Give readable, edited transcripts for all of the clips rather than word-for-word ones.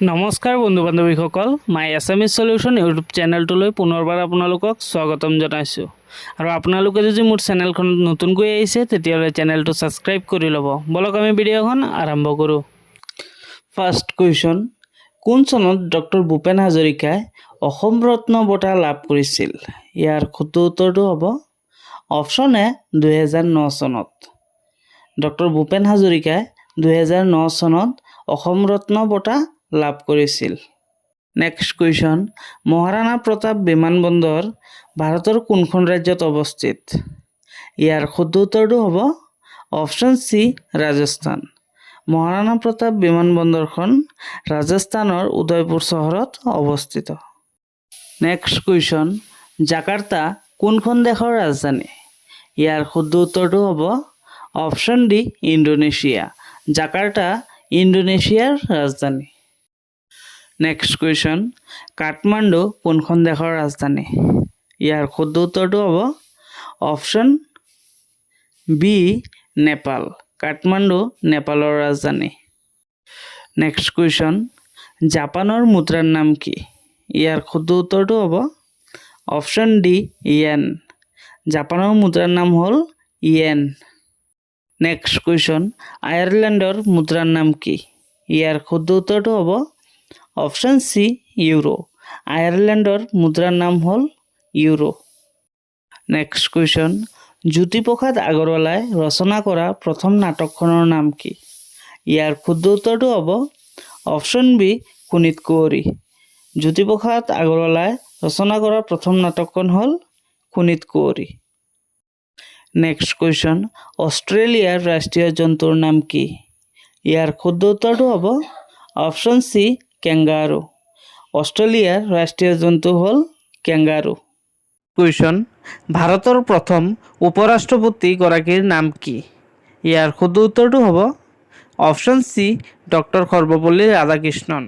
নমস্কাৰ বন্ধু বান্ধৱীসকল, মাই Assamese solution YouTube চেনেলটোলৈ পুনৰবাৰ আপোনালোকক স্বাগতম জনাইছোঁ। আৰু আপোনালোকে যদি মোৰ চেনেলখনত নতুনকৈ আহিছে তেতিয়াহ'লে চেনেলটো ছাবস্ক্ৰাইব কৰি ল'ব। বলক আমি ভিডিঅ'খন আৰম্ভ কৰোঁ। ফাৰ্ষ্ট কুৱেশ্যন, কোন চনত ডক্টৰ ভূপেন হাজৰিকাই অসম ৰত্ন বঁটা লাভ কৰিছিল? ইয়াৰ শুদ্ধ উত্তৰটো হ'ব অপশ্যন এ 2009 চনত। ডক্টৰ ভূপেন হাজৰিকাই 2009 চনত অসম ৰত্ন বঁটা লাভ কৰিছিল। নেক্সট কুৱেশ্যন, মহাৰাণা প্ৰতাপ বিমানবন্দৰ ভাৰতৰ কোনখন ৰাজ্যত অৱস্থিত? ইয়াৰ শুদ্ধ উত্তৰটো হ'ব অপশ্যন চি ৰাজস্থান। মহাৰাণা প্ৰতাপ বিমানবন্দৰখন ৰাজস্থানৰ উদয়পুৰ চহৰত অৱস্থিত। নেক্সট কুৱেশ্যন, জাকাৰ্টা কোনখন দেশৰ ৰাজধানী? ইয়াৰ শুদ্ধ উত্তৰটো হ'ব অপশ্যন ডি ইণ্ডোনেছিয়া। জাকাৰ্টা ইণ্ডোনেছিয়াৰ ৰাজধানী। নেক্সট কুৱেশ্যন, কাঠমাণ্ডু কোনখন দেশৰ ৰাজধানী? ইয়াৰ শুদ্ধ উত্তৰটো হ'ব অপশ্যন বি নেপাল। কাঠমাণ্ডু নেপালৰ ৰাজধানী। নেক্সট কুৱেশ্যন, জাপানৰ মুদ্ৰাৰ নাম কি? ইয়াৰ শুদ্ধ উত্তৰটো হ'ব অপশ্যন ডি ইয়েন। জাপানৰ মুদ্ৰাৰ নাম হ'ল ইয়েন। নেক্সট কুৱেশ্যন, আয়াৰলেণ্ডৰ মুদ্ৰাৰ নাম কি? ইয়াৰ শুদ্ধ উত্তৰটো হ'ব অপশ্যন চি ইউৰো। আয়াৰলেণ্ডৰ মুদ্ৰাৰ নাম হ'ল ইউৰো। নেক্সট কুৱেশ্যন, জ্যোতিপ্ৰসাদ আগৰৱালাই ৰচনা কৰা প্ৰথম নাটকখনৰ নাম কি? ইয়াৰ শুদ্ধ উত্তৰটো হ'ব অপশ্যন বি কুনিত কুঁৱৰী। জ্যোতিপ্ৰসাদ আগৰৱালাই ৰচনা কৰা প্ৰথম নাটকখন হ'ল কুনিত কুঁৱৰী। নেক্সট কুৱেশ্যন, অষ্ট্ৰেলিয়াৰ ৰাষ্ট্ৰীয় জন্তুৰ নাম কি? ইয়াৰ শুদ্ধ উত্তৰটো হ'ব অপশ্যন চি কেংগাৰু। অষ্ট্ৰেলিয়াৰ ৰাষ্ট্ৰীয় জন্তু হ'ল কেংগাৰু। কুৱেশ্যন, ভাৰতৰ প্ৰথম উপৰাষ্ট্ৰপতিগৰাকীৰ নাম কি? ইয়াৰ শুদ্ধ উত্তৰটো হ'ব option C doctor Sarvepalli Radhakrishnan.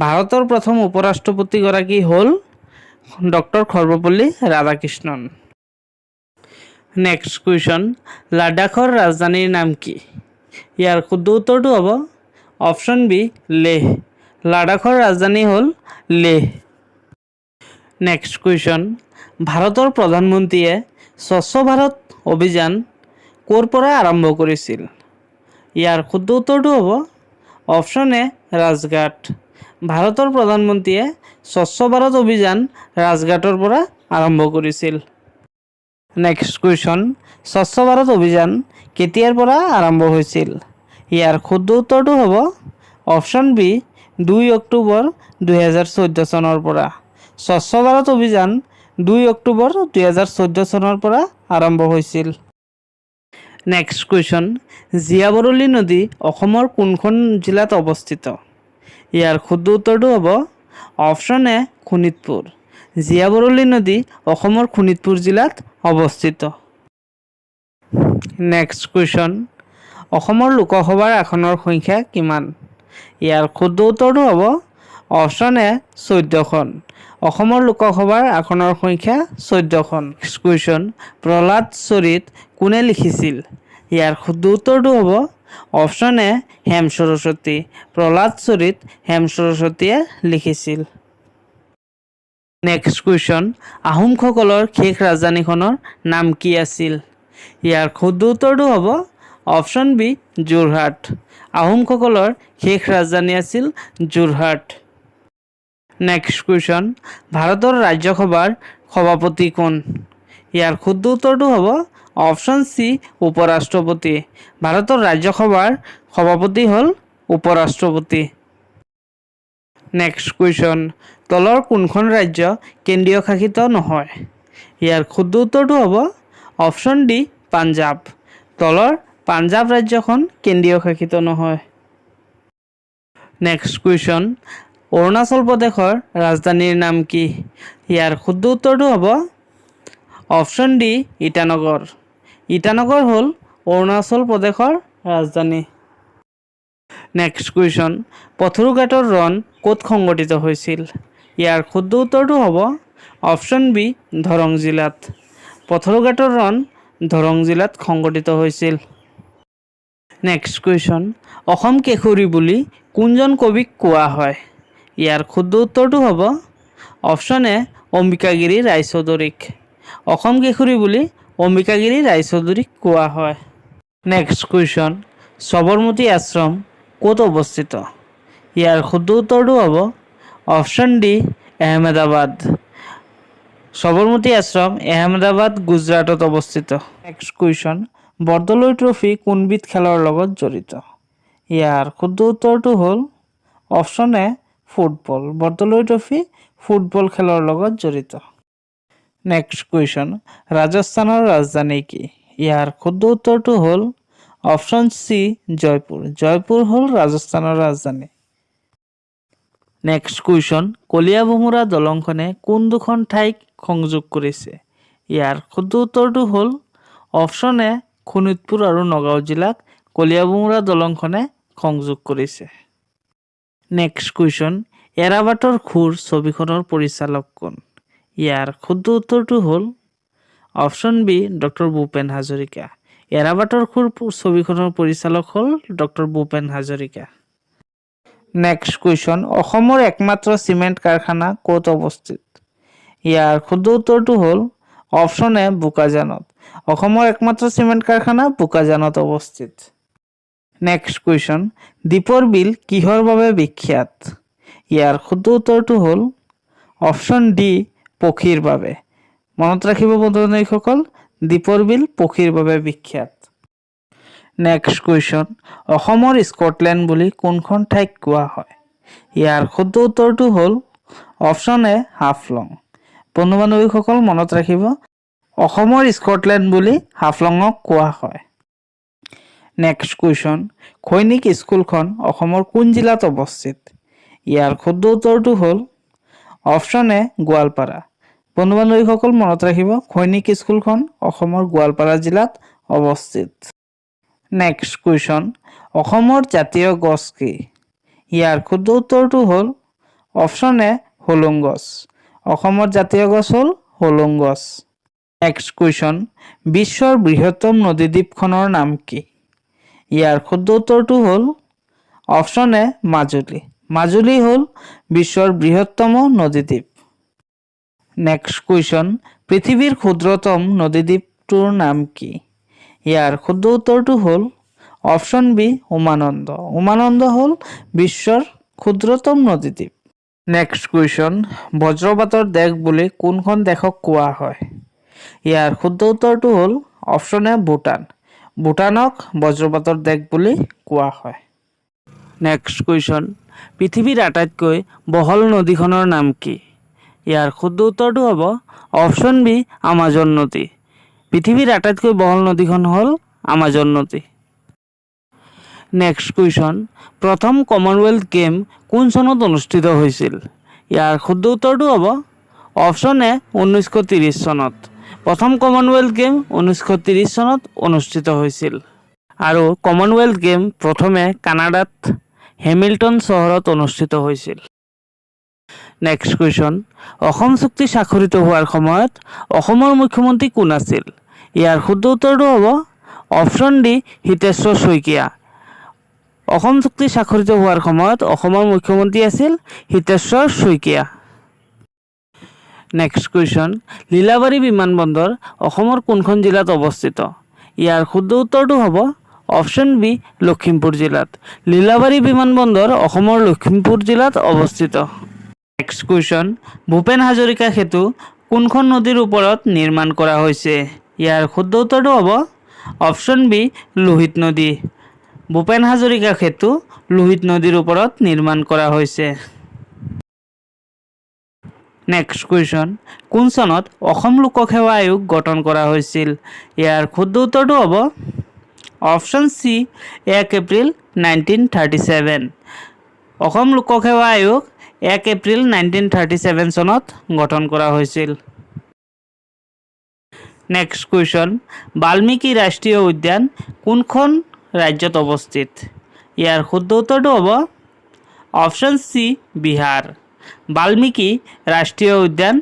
ভাৰতৰ প্ৰথম উপৰাষ্ট্ৰপতিগৰাকী হ'ল doctor Sarvepalli Radhakrishnan. Next question, লাডাখৰ ৰাজধানীৰ নাম কি? ইয়াৰ শুদ্ধ উত্তৰটো হ'ব অপশ্যন বি লেহ। লাডাখৰ ৰাজধানী হ'ল লেহ। নেক্সট কুৱেশ্যন, ভাৰতৰ প্ৰধানমন্ত্ৰীয়ে স্বচ্ছ ভাৰত অভিযান ক'ৰ পৰা আৰম্ভ কৰিছিল? ইয়াৰ শুদ্ধ উত্তৰটো হ'ব অপশ্যন এ ৰাজঘাট। ভাৰতৰ প্ৰধানমন্ত্ৰীয়ে স্বচ্ছ ভাৰত অভিযান ৰাজঘাটৰ পৰা আৰম্ভ কৰিছিল। নেক্সট কুৱেশ্যন, স্বচ্ছ ভাৰত অভিযান কেতিয়াৰ পৰা আৰম্ভ হৈছিল? ইয়াৰ শুদ্ধ উত্তৰটো হ'ব অপশ্যন বি 2 অক্টোবৰ 2014 চনৰ পৰা। স্বচ্ছ ভাৰত অভিযান 2 অক্টোবৰ 2014 চনৰ পৰা আৰম্ভ হৈছিল। নেক্সট কুৱেশ্যন, জীয়াবৰলী নদী অসমৰ কোনখন জিলাত অৱস্থিত? ইয়াৰ শুদ্ধ উত্তৰটো হ'ব অপশ্যন এ শোণিতপুৰ। জীয়াবৰলী নদী অসমৰ শোণিতপুৰ জিলাত অৱস্থিত। নেক্সট কুৱেশ্যন, অসমৰ লোকসভাৰ আসনৰ সংখ্যা কিমান? ইয়াৰ শুদ্ধ উত্তৰটো হ'ব অপশ্যন এ 14খন। অসমৰ লোকসভাৰ আসনৰ সংখ্যা 14খন। নেক্সট কুৱেশ্যন, প্ৰহ্লাদ চৰিত কোনে লিখিছিল? ইয়াৰ শুদ্ধ উত্তৰটো হ'ব অপশ্যন এ হেম সৰস্বতী। প্ৰহ্লাদ চৰিত হেম সৰস্বতীয়ে লিখিছিল। নেক্সট কুৱেশ্যন, আহোমসকলৰ শেষ ৰাজধানীখনৰ নাম কি আছিল? ইয়াৰ শুদ্ধ উত্তৰটো হ'ব অপশ্যন বি যোৰহাট। আহোমসকলৰ শেষ ৰাজধানী আছিল যোৰহাট। নেক্সট কুৱেশ্যন, ভাৰতৰ ৰাজ্যসভাৰ সভাপতি কোন? ইয়াৰ শুদ্ধ উত্তৰটো হ'ব অপশ্যন চি উপৰাষ্ট্ৰপতি। ভাৰতৰ ৰাজ্যসভাৰ সভাপতি হ'ল উপৰাষ্ট্ৰপতি। নেক্সট কুৱেশ্যন, তলৰ কোনখন ৰাজ্য কেন্দ্ৰীয় শাসিত নহয়? ইয়াৰ শুদ্ধ উত্তৰটো হ'ব অপশ্যন ডি পাঞ্জাৱ। তলৰ পাঞ্জাৱ ৰাজ্যখন কেন্দ্ৰীয় শাসিত নহয়। নেক্সট কুৱেশ্যন, অৰুণাচল প্ৰদেশৰ ৰাজধানীৰ নাম কি? ইয়াৰ শুদ্ধ উত্তৰটো হ'ব অপশ্যন ডি ইটানগৰ। ইটানগৰ হ'ল অৰুণাচল প্ৰদেশৰ ৰাজধানী। নেক্সট কুৱেশ্যন, পথৰুঘাটৰ ৰণ ক'ত সংঘটিত হৈছিল? ইয়াৰ শুদ্ধ উত্তৰটো হ'ব অপশ্যন বি দৰং জিলাত। পথৰুঘাটৰ ৰণ দৰং জিলাত সংঘটিত হৈছিল। নেক্সট কুৱেশ্যন, অসম কেশৰী বুলি কোনজন কবিক কোৱা হয়? ইয়াৰ শুদ্ধ উত্তৰটো হ'ব অপশ্যন এ অম্বিকাগিৰি ৰায়চৌধুৰীক। অসম কেশৰী বুলি অম্বিকাগিৰি ৰায়চৌধুৰীক কোৱা হয়। নেক্সট কুৱেশ্যন, সবৰমতী আশ্ৰম ক'ত অৱস্থিত? ইয়াৰ শুদ্ধ উত্তৰটো হ'ব অপশ্যন ডি আহমেদাবাদ। সবৰমতী আশ্ৰম আহমেদাবাদ গুজৰাটত অৱস্থিত। নেক্সট কুৱেশ্যন, বৰদলৈ ট্ৰফি কোনবিধ খেলৰ লগত জড়িত? ইয়াৰ শুদ্ধ উত্তৰটো হ'ল অপশ্যন এ ফুটবল। বৰদলৈ ট্ৰফি ফুটবল খেলৰ লগত জড়িত। নেক্সট কুৱেশ্যন, ৰাজস্থানৰ ৰাজধানী কি? ইয়াৰ শুদ্ধ উত্তৰটো হ'ল অপশ্যন চি জয়পুৰ। জয়পুৰ হ'ল ৰাজস্থানৰ ৰাজধানী। নেক্সট কুৱেশ্যন, কলীয়াভোমোৰা দলংখনে কোন দুখন ঠাইক সংযোগ কৰিছে? ইয়াৰ শুদ্ধ উত্তৰটো হ'ল অপশ্যন এ শোণিতপুৰ আৰু নগাঁও জিলাক কলীয়াভোমোৰা দলংখনে সংযোগ কৰিছে। নেক্সট কুৱেশ্যন, এৰাবাটৰ খুৰ ছবিখনৰ পৰিচালক কোন? ইয়াৰ শুদ্ধ উত্তৰটো হ'ল option B doctor Bhupen Hazarika. এৰাবাটৰ খুৰ ছবিখনৰ পৰিচালক হ'ল doctor Bhupen Hazarika. Next question, অসমৰ একমাত্ৰ চিমেণ্ট কাৰখানা ক'ত অৱস্থিত? ইয়াৰ শুদ্ধ উত্তৰটো হ'ল অপশ্যন এ বোকাজানত। অসমৰ একমাত্ৰ চিমেণ্ট কাৰখানা বোকাজানত অৱস্থিত। নেক্সট কুৱেশ্যন, দীপৰ বিল কিহৰ বাবে বিখ্যাত? ইয়াৰ শুদ্ধ উত্তৰটো হ'ল অপশ্যন ডি পক্ষীৰ বাবে। মনত ৰাখিব বন্ধু-বান্ধৱীসকল, দীপৰ বিল পক্ষীৰ বাবে বিখ্যাত। নেক্সট কুৱেশ্যন, অসমৰ স্কটলেণ্ড বুলি কোনখন ঠাইক কোৱা হয়? ইয়াৰ শুদ্ধ উত্তৰটো হ'ল অপশ্যন এ হাফলং। বন্ধু-বান্ধৱীসকল মনত ৰাখিব, অসমৰ স্কটলেণ্ড বুলি হাফলঙক কোৱা হয়। নেক্সট কুৱেশ্যন, সৈনিক স্কুলখন অসমৰ কোন জিলাত অৱস্থিত? ইয়াৰ শুদ্ধ উত্তৰটো হ'ল অপশ্যন এ গোৱালপাৰা। বন্ধু-বান্ধৱীসকল মনত ৰাখিব, সৈনিক স্কুলখন অসমৰ গোৱালপাৰা জিলাত অৱস্থিত। নেক্সট কুৱেশ্যন, অসমৰ জাতীয় গছ কি? ইয়াৰ শুদ্ধ উত্তৰটো হ'ল অপশ্যন এ হোলোং গছ। অসমৰ জাতীয় গছ হ'ল হোলোং গছ। নেক্সট কুৱেশ্যন, বিশ্বৰ বৃহত্তম নদীদ্বীপখনৰ নাম কি? ইয়াৰ শুদ্ধ উত্তৰটো হ'ল অপশ্যন এ মাজুলী। মাজুলী হ'ল বিশ্বৰ বৃহত্তম নদীদ্বীপ। নেক্সট কুৱেশ্যন, পৃথিৱীৰ ক্ষুদ্ৰতম নদীদ্বীপটোৰ নাম কি? ইয়াৰ শুদ্ধ উত্তৰটো হ'ল অপশ্যন বি উমানন্দ। উমানন্দ হ'ল বিশ্বৰ ক্ষুদ্ৰতম নদীদ্বীপ। নেক্সট কুৱেশ্যন, বজ্ৰপাতৰ দেশ বুলি কোনখন দেশক কোৱা হয়? ইয়াৰ শুদ্ধ উত্তৰটো হ'ল অপশ্যন এ ভূটান। ভূটানক বজ্ৰপাতৰ দেশ বুলি কোৱা হয়। নেক্সট কুৱেশ্যন, পৃথিৱীৰ আটাইতকৈ বহল নদীখনৰ নাম কি? ইয়াৰ শুদ্ধ উত্তৰটো হ'ব অপশ্যন বি আমাজন নদী। পৃথিৱীৰ আটাইতকৈ বহল নদীখন হ'ল আমাজন নদী। নেক্সট কুৱেশ্যন, প্ৰথম কমনৱেলথ গেম কোন চনত অনুষ্ঠিত হৈছিল? ইয়াৰ শুদ্ধ উত্তৰটো হ'ব অপশ্যন এ 1930 চনত। প্ৰথম কমনৱেলথ গেম 1930 চনত অনুষ্ঠিত হৈছিল। আৰু কমনৱেলথ গেম প্ৰথমে কানাডাত হেমিল্টন চহৰত অনুষ্ঠিত হৈছিল। নেক্সট কুৱেশ্যন, অসম চুক্তি স্বাক্ষৰিত হোৱাৰ সময়ত অসমৰ মুখ্যমন্ত্ৰী কোন আছিল? ইয়াৰ শুদ্ধ উত্তৰটো হ'ব অপশ্যন ডি হিতেশ্বৰ শইকীয়া। অসম চুক্তি স্বাক্ষৰিত হোৱাৰ সময়ত অসমৰ মুখ্যমন্ত্ৰী আছিল হিতেশ্বৰ শইকীয়া। নেক্সট কুৱেশ্যন, লীলাবাৰী বিমানবন্দৰ অসমৰ কোনখন জিলাত অৱস্থিত? ইয়াৰ শুদ্ধ উত্তৰটো হ'ব অপশ্যন বি লখিমপুৰ জিলাত। লীলাবাৰী বিমানবন্দৰ অসমৰ লখিমপুৰ জিলাত অৱস্থিত। নেক্সট কুৱেশ্যন, ভূপেন হাজৰিকা সেতু কোনখন নদীৰ ওপৰত নিৰ্মাণ কৰা হৈছে? ইয়াৰ শুদ্ধ উত্তৰটো হ'ব অপশ্যন বি লোহিত নদী। ভূপেন হাজৰিকা সেতু লোহিত নদীৰ ওপৰত নিৰ্মাণ কৰা হৈছে। নেক্সট কুৱেশ্যন, কোন চনত অসম লোকসেৱা আয়োগ গঠন কৰা হৈছিল? ইয়াৰ শুদ্ধ উত্তৰটো হ'ব অপশ্যন চি 1 এপ্ৰিল 1937। অসম লোকসেৱা আয়োগ 1 এপ্ৰিল 1937 চনত গঠন কৰা হৈছিল। নেক্সট কুৱেশ্যন, বাল্মীকি ৰাষ্ট্ৰীয় উদ্যান কোনখন ৰাজ্যত অৱস্থিত? ইয়াৰ শুদ্ধ উত্তৰটো হ'ব অপশ্যন চি বিহাৰ। বাল্মীকি ৰাষ্ট্ৰীয় উদ্যান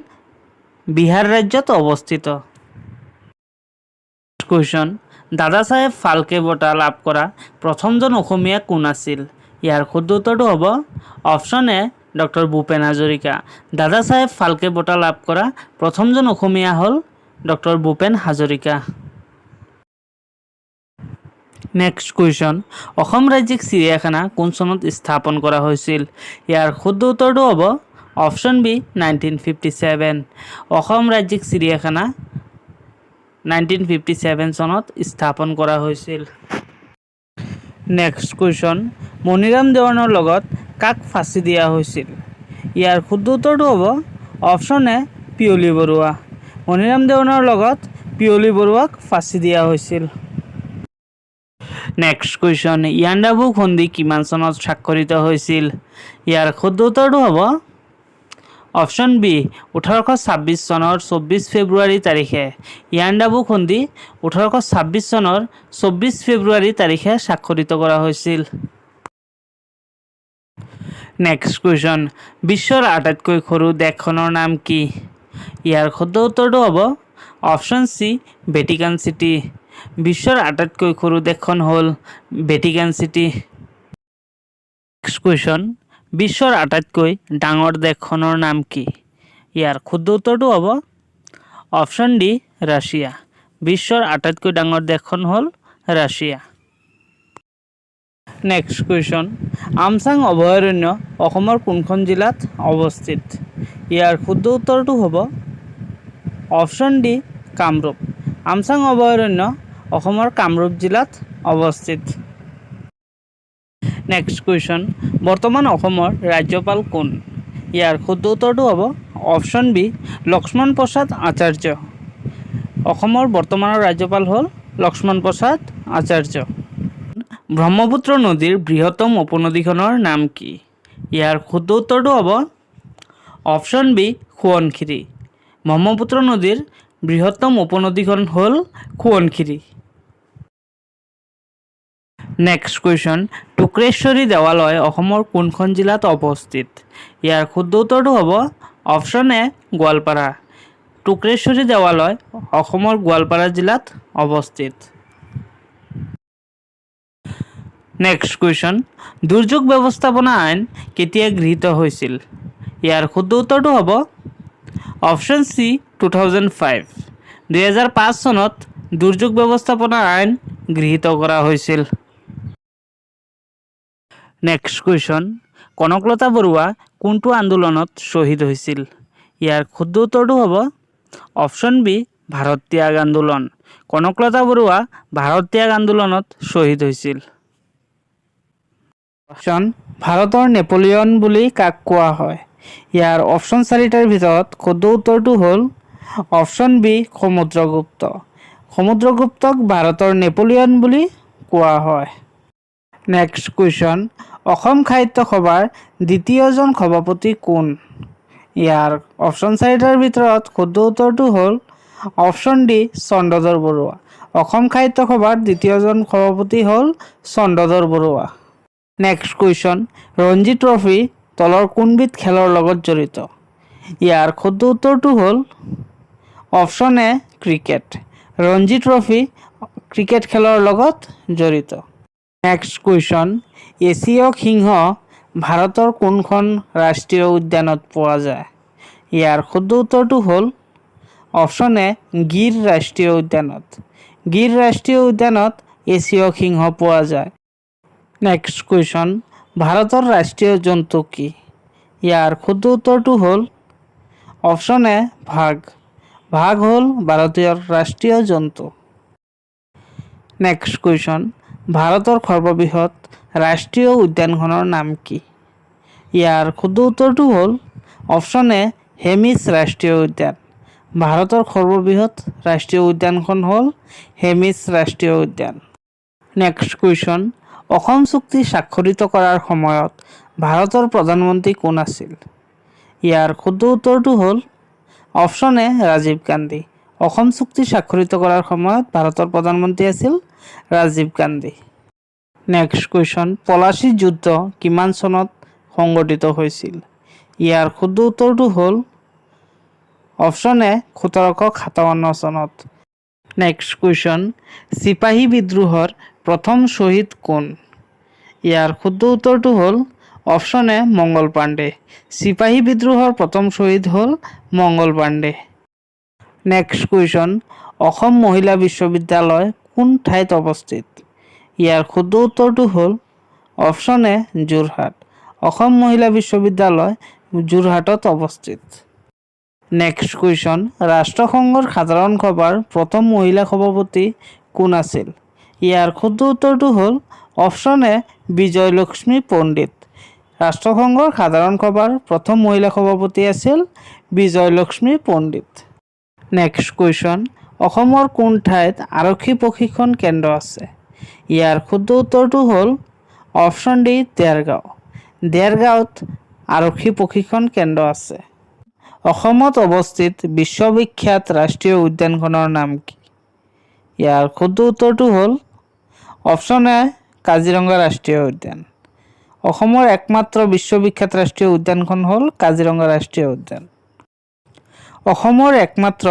বিহাৰ ৰাজ্যত অৱস্থিত। কুৱেশ্যন, দাদা চাহেব ফাল্কে বঁটা লাভ কৰা প্ৰথমজন অসমীয়া কোন আছিল? ইয়াৰ শুদ্ধ উত্তৰটো হ'ব option A doctor Bhupen Hazarika. দাদা চাহেব ফাল্কে বঁটা লাভ কৰা প্ৰথমজন অসমীয়া হ'ল doctor Bhupen Hazarika. Next question, Assam ৰাজ্যিক চিৰিয়াখানা কোন চনত স্থাপন কৰা হৈছিল? ইয়াৰ শুদ্ধ উত্তৰটো হ'ব অপশ্যন বি 1957। অসম ৰাজ্যিক চিৰিয়াখানা 1957 চনত স্থাপন কৰা হৈছিল। নেক্সট কুৱেশ্যন, মণিৰাম দেৱানৰ লগত কাক ফাঁচি দিয়া হৈছিল? ইয়াৰ শুদ্ধ উত্তৰটো হ'ব অপশ্যন এ পিয়লি বৰুৱা। মণিৰাম দেৱানৰ লগত পিয়লি বৰুৱাক ফাঁচি দিয়া হৈছিল। নেক্সট কুৱেশ্যন, ইয়াণ্ডাবু সন্ধি কিমান চনত স্বাক্ষৰিত হৈছিল? ইয়াৰ শুদ্ধ উত্তৰটো হ'ব অপশ্যন বি 1826 চনৰ 24 ফেব্ৰুৱাৰী তাৰিখে ইয়াণ্ডাবু সন্ধি 1826 চনৰ 24 ফেব্ৰুৱাৰী তাৰিখে স্বাক্ষৰিত কৰা হৈছিল। নেক্সট কুৱেশ্যন, বিশ্বৰ আটাইতকৈ সৰু দেশখনৰ নাম কি? ইয়াৰ শুদ্ধ উত্তৰটো হ'ব অপশ্যন চি ভেটিকান চিটি। বিশ্বৰ আটাইতকৈ সৰু দেশখন হ'ল ভেটিকান চিটি। নেক্সট কুৱেশ্যন, বিশ্বৰ আটাইতকৈ ডাঙৰ দেশখনৰ নাম কি? ইয়াৰ শুদ্ধ উত্তৰটো হ'ব অপশ্যন ডি ৰাছিয়া। বিশ্বৰ আটাইতকৈ ডাঙৰ দেশখন হ'ল ৰাছিয়া। নেক্সট কুৱেশ্যন, আমচাং অভয়াৰণ্য অসমৰ কোনখন জিলাত অৱস্থিত? ইয়াৰ শুদ্ধ উত্তৰটো হ'ব অপশ্যন ডি কামৰূপ। আমচাং অভয়াৰণ্য অসমৰ কামৰূপ জিলাত অৱস্থিত। নেক্সট কুৱেশ্যন, বৰ্তমান অসমৰ ৰাজ্যপাল কোন? ইয়াৰ শুদ্ধ উত্তৰটো হ'ব অপশ্যন বি লক্ষ্মণ প্ৰসাদ আচাৰ্য। অসমৰ বৰ্তমানৰ ৰাজ্যপাল হ'ল লক্ষ্মণ প্ৰসাদ আচাৰ্য। ব্ৰহ্মপুত্ৰ নদীৰ বৃহত্তম উপনদীখনৰ নাম কি? ইয়াৰ শুদ্ধ উত্তৰটো হ'ব অপশ্যন বি সোৱণশিৰি। ব্ৰহ্মপুত্ৰ নদীৰ বৃহত্তম উপনদীখন হ'ল সোৱণশিৰি। নেক্সট কুৱেশ্যন, টুক্ৰেশ্বৰী দেৱালয় অসমৰ কোনখন জিলাত অৱস্থিত? ইয়াৰ শুদ্ধ উত্তৰটো হ'ব অপশ্যন এ গোৱালপাৰা। টুক্ৰেশ্বৰী দেৱালয় অসমৰ গোৱালপাৰা জিলাত অৱস্থিত। নেক্সট কুৱেশ্যন, দুৰ্যোগ ব্যৱস্থাপনা আইন কেতিয়া গৃহীত হৈছিল? ইয়াৰ শুদ্ধ উত্তৰটো হ'ব অপশ্যন চি 2005। 2005 চনত দুৰ্যোগ ব্যৱস্থাপনা আইন গৃহীত কৰা হৈছিল। নেক্সট কুৱেশ্যন, কনকলতা বৰুৱা কোনটো আন্দোলনত শ্বহীদ হৈছিল? ইয়াৰ শুদ্ধ উত্তৰটো হ'ব অপশ্যন বি ভাৰত ত্যাগ আন্দোলন। কনকলতা বৰুৱা ভাৰত ত্যাগ আন্দোলনত শ্বহীদ হৈছিল। ভাৰতৰ নেপোলিয়ন বুলি কাক কোৱা হয়? ইয়াৰ অপশ্যন 4টাৰ ভিতৰত শুদ্ধ উত্তৰটো হ'ল অপশ্যন বি সমুদ্ৰগুপ্ত। সমুদ্ৰগুপ্তক ভাৰতৰ নেপোলিয়ন বুলি কোৱা হয়। নেক্সট কুৱেশ্যন, অসম সাহিত্য সভাৰ দ্বিতীয়জন সভাপতি কোন? ইয়াৰ অপশ্যন 4টাৰ ভিতৰত শুদ্ধ উত্তৰটো হ'ল অপশ্যন ডি চন্দ্ৰধৰ বৰুৱা। অসম সাহিত্য সভাৰ দ্বিতীয়জন সভাপতি হ'ল Chandradhar Barua. Next question, Ranji Trophy দলৰ কোনবিধ খেলৰ লগত জড়িত? ইয়াৰ শুদ্ধ উত্তৰটো হ'ল option A cricket. Ranji Trophy cricket খেলৰ লগত জড়িত। নেক্সট কুৱেশ্যন, এছীয় সিংহ ভাৰতৰ কোনখন ৰাষ্ট্ৰীয় উদ্যানত পোৱা যায়? ইয়াৰ শুদ্ধ উত্তৰটো হ'ল অপশ্যন এ গিৰ ৰাষ্ট্ৰীয় উদ্যানত। গিৰ ৰাষ্ট্ৰীয় উদ্যানত এছীয় সিংহ পোৱা যায়। নেক্সট কুৱেশ্যন, ভাৰতৰ ৰাষ্ট্ৰীয় জন্তু কি? ইয়াৰ শুদ্ধ উত্তৰটো হ'ল অপশ্যন এ বাঘ। বাঘ হ'ল ভাৰতীয় ৰাষ্ট্ৰীয় জন্তু। নেক্সট কুৱেশ্যন, ভাৰতৰ সৰ্ববৃহৎ ৰাষ্ট্ৰীয় উদ্যানখনৰ নাম কি? ইয়াৰ শুদ্ধ উত্তৰটো হ'ল অপশ্যন এ হেমিছ ৰাষ্ট্ৰীয় উদ্যান। ভাৰতৰ সৰ্ববৃহৎ ৰাষ্ট্ৰীয় উদ্যানখন হ'ল হেমিছ ৰাষ্ট্ৰীয় উদ্যান। নেক্সট কুৱেশ্যন, অসম চুক্তি স্বাক্ষৰিত কৰাৰ সময়ত ভাৰতৰ প্ৰধানমন্ত্ৰী কোন আছিল? ইয়াৰ শুদ্ধ উত্তৰটো হ'ল অপশ্যন এ ৰাজীৱ গান্ধী। অসম চুক্তি স্বাক্ষৰিত কৰাৰ সময়ত ভাৰতৰ প্ৰধানমন্ত্ৰী আছিল ৰাজীৱ গান্ধী। নেক্সট কুৱেশ্যন, পলাচী যুদ্ধ কিমান চনত সংঘটিত হৈছিল? ইয়াৰ শুদ্ধ উত্তৰটো হ'ল অপশ্যন এ 1757 চনত। নেক্সট কুৱেশ্যন, চিপাহী বিদ্ৰোহৰ প্ৰথম শ্বহীদ কোন? ইয়াৰ শুদ্ধ উত্তৰটো হ'ল অপশ্যন এ মংগল পাণ্ডে। চিপাহী বিদ্ৰোহৰ প্ৰথম শ্বহীদ হ'ল মংগল পাণ্ডে। নেক্সট কুৱেশ্যন, অসম মহিলা বিশ্ববিদ্যালয় কোন ঠাইত অৱস্থিত? ইয়াৰ শুদ্ধ উত্তৰটো হ'ল অপশ্যন এ যোৰহাট। অসম মহিলা বিশ্ববিদ্যালয় যোৰহাটত অৱস্থিত। নেক্সট কুৱেশ্যন, ৰাষ্ট্ৰসংঘৰ সাধাৰণ সভাৰ প্ৰথম মহিলা সভাপতি কোন আছিল? ইয়াৰ শুদ্ধ উত্তৰটো হ'ল অপশ্যন এ বিজয়লক্ষ্মী পণ্ডিত। ৰাষ্ট্ৰসংঘৰ সাধাৰণ সভাৰ প্ৰথম মহিলা সভাপতি আছিল বিজয়লক্ষ্মী পণ্ডিত। নেক্সট কুৱেশ্যন, অসমৰ কোন ঠাইত আৰক্ষী প্ৰশিক্ষণ কেন্দ্ৰ আছে? ইয়াৰ শুদ্ধ উত্তৰটো হ'ল অপশ্যন ডি দেৰগাঁও। দেৰগাঁৱত আৰক্ষী প্ৰশিক্ষণ কেন্দ্ৰ আছে। অসমত অৱস্থিত বিশ্ববিখ্যাত ৰাষ্ট্ৰীয় উদ্যানখনৰ নাম কি? ইয়াৰ শুদ্ধ উত্তৰটো হ'ল অপশ্যন এ কাজিৰঙা ৰাষ্ট্ৰীয় উদ্যান। অসমৰ একমাত্ৰ বিশ্ববিখ্যাত ৰাষ্ট্ৰীয় উদ্যানখন হ'ল কাজিৰঙা ৰাষ্ট্ৰীয় উদ্যান। অসমৰ একমাত্ৰ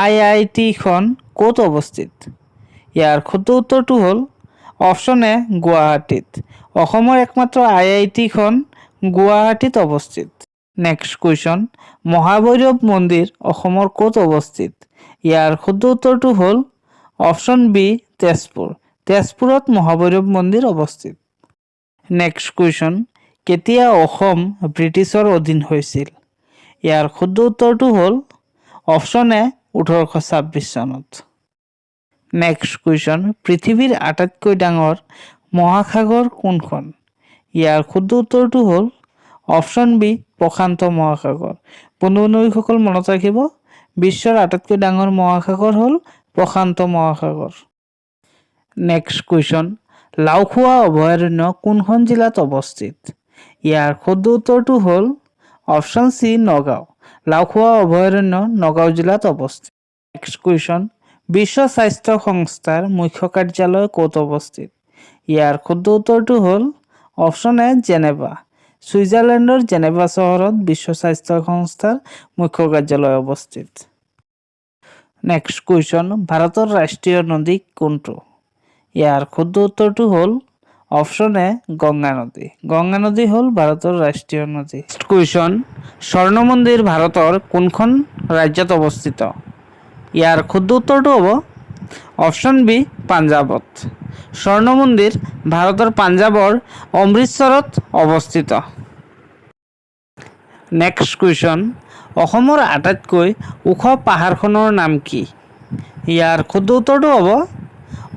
IIT-খন ক'ত অৱস্থিত? ইয়াৰ শুদ্ধ উত্তৰটো হ'ল অপশ্যন এ গুৱাহাটীত। অসমৰ একমাত্ৰ IIT-খন গুৱাহাটীত অৱস্থিত। নেক্সট কুৱেশ্যন, মহাভৈৰৱ মন্দিৰ অসমৰ ক'ত অৱস্থিত? ইয়াৰ শুদ্ধ উত্তৰটো হ'ল অপশ্যন বি তেজপুৰ। তেজপুৰত মহাভৈৰৱ মন্দিৰ অৱস্থিত। নেক্সট কুৱেশ্যন, কেতিয়া অসম ব্ৰিটিছৰ অধীন হৈছিল? ইয়াৰ শুদ্ধ উত্তৰটো হ'ল অপশ্যন এ 1826 চনত। নেক্সট কুৱেশ্যন, পৃথিৱীৰ আটাইতকৈ ডাঙৰ মহাসাগৰ কোনখন? ইয়াৰ শুদ্ধ উত্তৰটো হ'ল অপশ্যন বি প্ৰশান্ত মহাসাগৰ। বন্ধু বান্ধৱীসকল মনত ৰাখিব, বিশ্বৰ আটাইতকৈ ডাঙৰ মহাসাগৰ হ'ল প্ৰশান্ত মহাসাগৰ। নেক্সট কুৱেশ্যন, লাওখোৱা অভয়াৰণ্য কোনখন জিলাত অৱস্থিত? ইয়াৰ শুদ্ধ উত্তৰটো হ'ল অপশ্যন চি নগাঁও। লাওখোৱা অভয়াৰণ্য নগাঁও জিলাত অৱস্থিত। নেক্সট কুৱেশ্যন, বিশ্ব স্বাস্থ্য সংস্থাৰ মুখ্য কাৰ্যালয় ক'ত অৱস্থিত? ইয়াৰ শুদ্ধ উত্তৰটো হ'ল অপশ্যন এ জেনেভা। ছুইজাৰলেণ্ডৰ জেনেভা চহৰত বিশ্ব স্বাস্থ্য সংস্থাৰ মুখ্য কাৰ্যালয় অৱস্থিত। নেক্সট কুৱেশ্যন, ভাৰতৰ ৰাষ্ট্ৰীয় নদী কোনটো? ইয়াৰ শুদ্ধ উত্তৰটো হ'ল অপশ্যন এ গংগা নদী। গংগা নদী হ'ল ভাৰতৰ ৰাষ্ট্ৰীয় নদী। নেক্সট কুৱেশ্যন, স্বৰ্ণ মন্দিৰ ভাৰতৰ কোনখন ৰাজ্যত অৱস্থিত? ইয়াৰ শুদ্ধ উত্তৰটো হ'ব অপশ্যন বি পাঞ্জাৱত। স্বৰ্ণ মন্দিৰ ভাৰতৰ পাঞ্জাৱৰ অমৃতসৰত অৱস্থিত। নেক্সট কুৱেশ্যন, অসমৰ আটাইতকৈ ওখ পাহাৰখনৰ নাম কি? ইয়াৰ শুদ্ধ উত্তৰটো হ'ব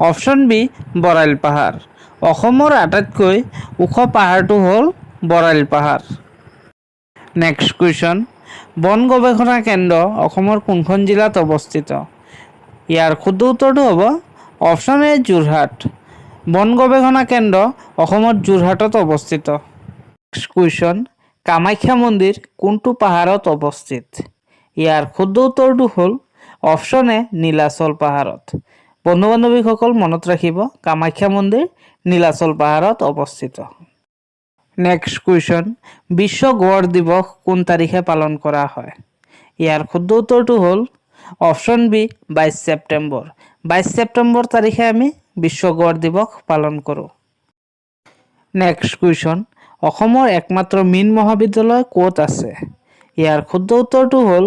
অপশ্যন বি বৰাইল পাহাৰ। অসমৰ আটাইতকৈ ওখ পাহাৰটো হ'ল বৰাইল পাহাৰ। নেক্সট কুৱেশ্যন, বন গৱেষণা কেন্দ্ৰ অসমৰ কোনখন জিলাত অৱস্থিত? ইয়াৰ শুদ্ধ উত্তৰটো হ'ব অপশ্যন এ যোৰহাট। বন গৱেষণা কেন্দ্ৰ অসমৰ যোৰহাটত অৱস্থিত। নেক্সট কুৱেশ্যন, কামাখ্যা মন্দিৰ কোনটো পাহাৰত অৱস্থিত? ইয়াৰ শুদ্ধ উত্তৰটো হ'ল অপশ্যন এ নীলাচল পাহাৰত। বন্ধু বান্ধৱীসকল মনত ৰাখিব, কামাখ্যা মন্দিৰ নীলাচল পাহাৰত অৱস্থিত। নেক্সট কুৱেশ্যন, বিশ্ব গড় দিৱস কোন তাৰিখে পালন কৰা হয়? ইয়াৰ শুদ্ধ উত্তৰটো হ'ল অপশ্যন বি 22 ছেপ্টেম্বৰ। 22 ছেপ্টেম্বৰ তাৰিখে আমি বিশ্ব গড় দিৱস পালন কৰোঁ। নেক্সট কুৱেশ্যন, অসমৰ একমাত্ৰ মীন মহাবিদ্যালয় ক'ত আছে? ইয়াৰ শুদ্ধ উত্তৰটো হ'ল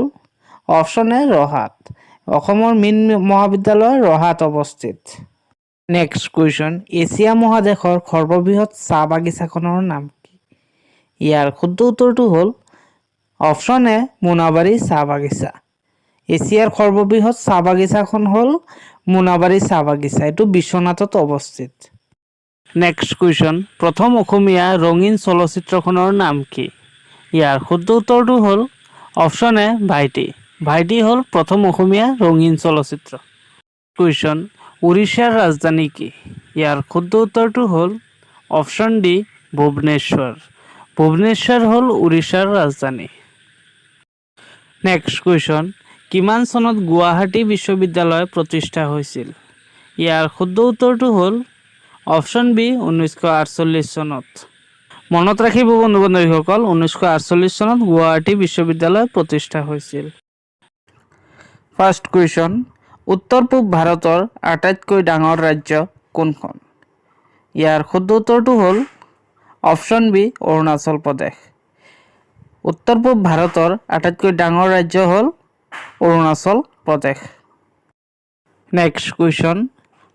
অপশ্যন এ ৰহাত। অসমৰ মীন মহাবিদ্যালয় ৰহাত অৱস্থিত। নেক্সট কুৱেশ্যন, এছিয়া মহাদেশৰ সৰ্ববৃহৎ চাহ বাগিচাখনৰ নাম কি? ইয়াৰ শুদ্ধ উত্তৰটো হ'ল অপশ্যন এ মোনাবাৰী চাহ বাগিচা। এছিয়াৰ সৰ্ববৃহৎ চাহ বাগিচাখন হ'ল মোনাবাৰী চাহ বাগিচা। এইটো বিশ্বনাথত অৱস্থিত। নেক্সট কুৱেশ্যন, প্ৰথম অসমীয়া ৰঙীন চলচ্চিত্ৰখনৰ নাম কি? ইয়াৰ শুদ্ধ উত্তৰটো হ'ল অপশ্যন এ ভাইটি। ভাইটি হ'ল প্ৰথম অসমীয়া ৰঙীন চলচ্চিত্ৰ। কুৱেশ্যন, উৰিষ্যাৰ ৰাজধানী কি? ইয়াৰ শুদ্ধ উত্তৰটো হ'ল অপশ্যন ডি ভুৱনেশ্বৰ। ভুৱনেশ্বৰ হ'ল উৰিষ্যাৰ ৰাজধানী। নেক্সট কুৱেশ্যন, কিমান চনত গুৱাহাটী বিশ্ববিদ্যালয় প্ৰতিষ্ঠা হৈছিল? ইয়াৰ শুদ্ধ উত্তৰটো হ'ল অপশ্যন বি 1948 চনত। মনত ৰাখিব বন্ধু বান্ধৱীসকল, 1948 চনত গুৱাহাটী বিশ্ববিদ্যালয় প্ৰতিষ্ঠা হৈছিল। ফাৰ্ষ্ট কুৱেশ্যন, উত্তৰ পূব ভাৰতৰ আটাইতকৈ ডাঙৰ ৰাজ্য কোনখন? ইয়াৰ শুদ্ধ উত্তৰটো হ'ল অপশ্যন বি অৰুণাচল প্ৰদেশ। উত্তৰ পূব ভাৰতৰ আটাইতকৈ ডাঙৰ ৰাজ্য হ'ল Arunachal Pradesh. Next question,